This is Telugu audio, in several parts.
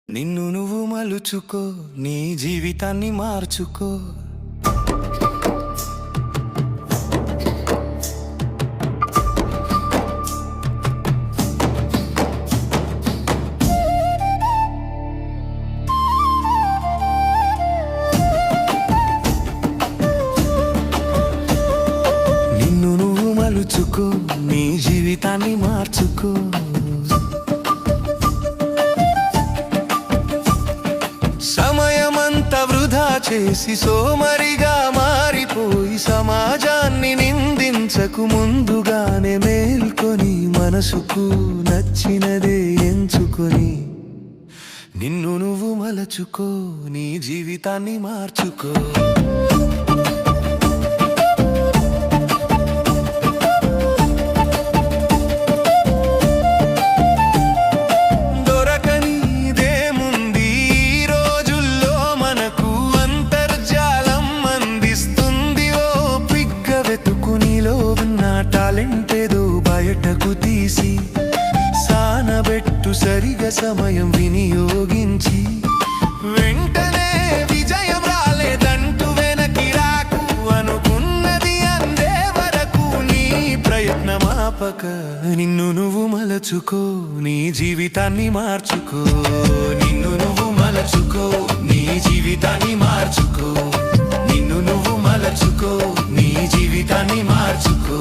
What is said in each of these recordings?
నిన్ను నువ్వు మలుచుకో, నీ జీవితాన్ని మార్చుకో. నిన్ను నువ్వు మలుచుకో, నీ జీవితాన్ని మార్చుకో. సమయమంతా వృధా చేసి సోమరిగా మారిపోయి సమాజాన్ని నిందించకు, ముందుగానే మేల్కొని మనసుకు నచ్చినదే ఎంచుకొని నిన్ను నువ్వు మలచుకో, నీ జీవితాన్ని మార్చుకో. టాలెంటేదో బయటకు తీసి సానబెట్టు, సరిగా సమయం వినియోగించి. వెంటనే విజయం రాలేదంటూ వెనక్కి రాకు, అనుకున్నది అందే వరకు నీ ప్రయత్నమాపక నిన్ను నువ్వు మలచుకో, నీ జీవితాన్ని మార్చుకో. నిన్ను నువ్వు మలచుకో, నీ జీవితాన్ని మార్చుకో. నిన్ను నువ్వు మలచుకో, నీ జీవితాన్ని మార్చుకో.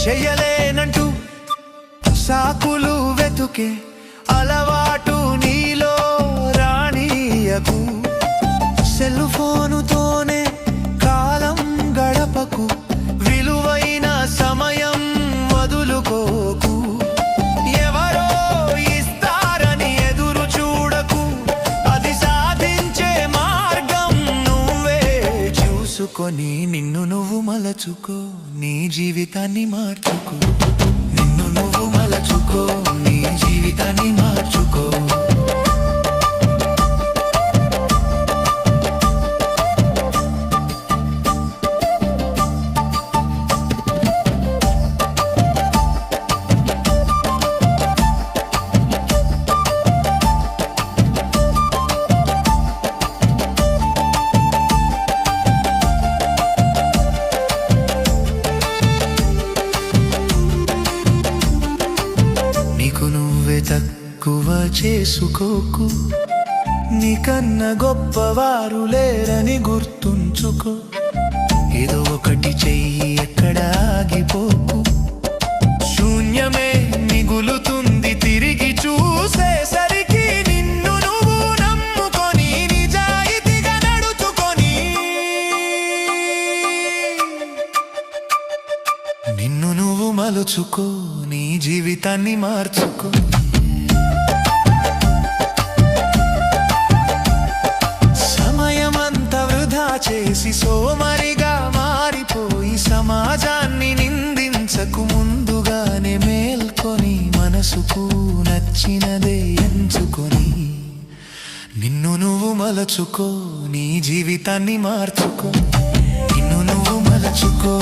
చెయ్యలేనంటూ సాకులు వెతుకే అలవాటు నీలో రానీయకు. సెల్ ఫోనుతోనే కాలం గడపకు, విలువైన సమయం వదులుకోకు. ఎవరో ఇస్తారని ఎదురు చూడకు, అది సాధించే మార్గం నువ్వే చూసుకొని నిన్ను నువ్వు మలచుకో, నీ జీవితాన్ని మార్చుకో. నిన్ను నువ్వు మలచుకో, నీ జీవితాన్ని మార్చుకో. తక్కువ చేసుకోకు, నీకన్నా గొప్పవారు లేరని గుర్తుంచుకో. ఏదో ఒకటి చెయ్యి, ఎక్కడ ఆగిపోకు. శూన్యమే మిగులుతుంది తిరిగి చూసేసరికి. నిన్ను నువ్వు నమ్ముకొని నిజాయితీగా నడుచుకొని నిన్ను నువ్వు మలుచుకో, నీ జీవితాన్ని మార్చుకో. సమయమంతా వృధా చేసి సోమరిగా మారిపోయి సమాజాన్ని నిందించకు, ముందుగానే మేల్కొని మనసుకు నచ్చినదే ఎంచుకొని నిన్ను నువ్వు మలచుకో, నీ జీవితాన్ని మార్చుకో. నిన్ను నువ్వు మలచుకో.